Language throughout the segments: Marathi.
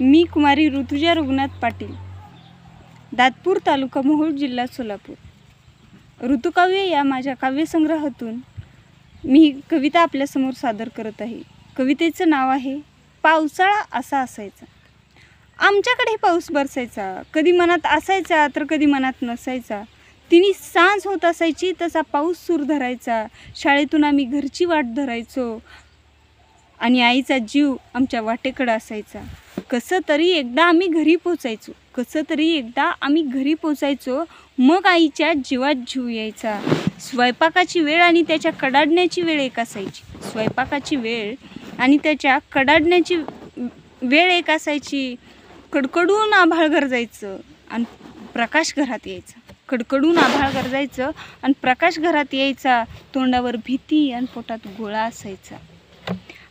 मी कुमारी ऋतुजा रघुनाथ पाटील, दातपूर तालुका मोहोळ, जिल्हा सोलापूर। ऋतुकाव्य या माझ्या काव्यसंग्रहातून मी ही कविता आपल्यासमोर सादर करत आहे। कवितेचं नाव आहे पावसाळा असा असायचा। आमच्याकडे पाऊस बरसायचा, कधी मनात असायचा तर कधी मनात नसायचा। तिन्ही सांज होत असायची तसा पाऊस सूर धरायचा। शाळेतून आम्ही घरची वाट धरायचो आणि आईचा जीव आमच्या वाटेकडं असायचा। कसं तरी एकदा आम्ही घरी पोचायचो, मग आईच्या जीवात जीव यायचा। स्वयंपाकाची वेळ आणि त्याच्या कडाडण्याची वेळ एक असायची। कडकडून आभाळ गरजायचं आणि प्रकाश घरात यायचा। तोंडावर भीती आणि पोटात गोळा असायचा।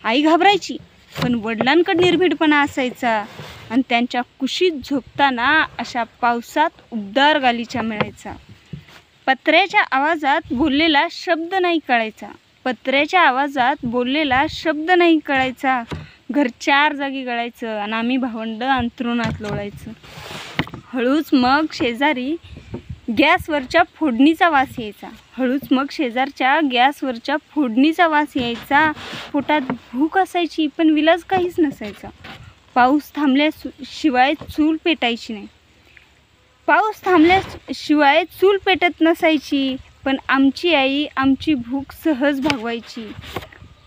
आई घाबरायची, पण वडिलांकडे निर्भीडपणा असायचा आणि त्यांच्या कुशीत झोपताना अशा पावसात उबदार गालिचा मिळायचा। पत्र्याच्या आवाजात बोललेला शब्द नाही कळायचा। घर चार जागी गळायचं आणि आम्ही भावंड अंथरुणात लोळायचं। हळूच मग शेजारच्या गॅसवरच्या फोडणीचा वास यायचा। पोटात भूक असायची, पण विलाज काहीच नसायचा। पाऊस थांबल्याशिवाय चूल पेटत नसायची, पण आमची आई आमची भूक सहज भागवायची।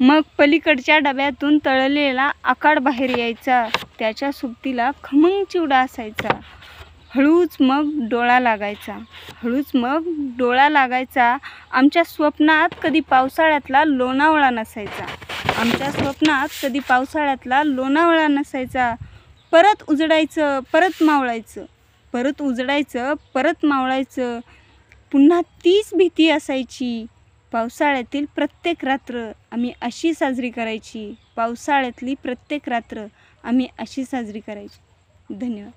मग पलीकडच्या डब्यातून तळलेला आकाड बाहेर यायचा, त्याच्या सोबतीला खमंग चिवडा असायचा। हळूच मग डोळा लागायचा। आमच्या स्वप्नात कधी पावसाळ्यातला लोणावळा नसायचा। परत उजडायचं, परत मावळायचं। पुन्हा तीच भीती असायची। पावसाळ्यातील प्रत्येक रात्र आम्ही अशी साजरी करायची। धन्यवाद।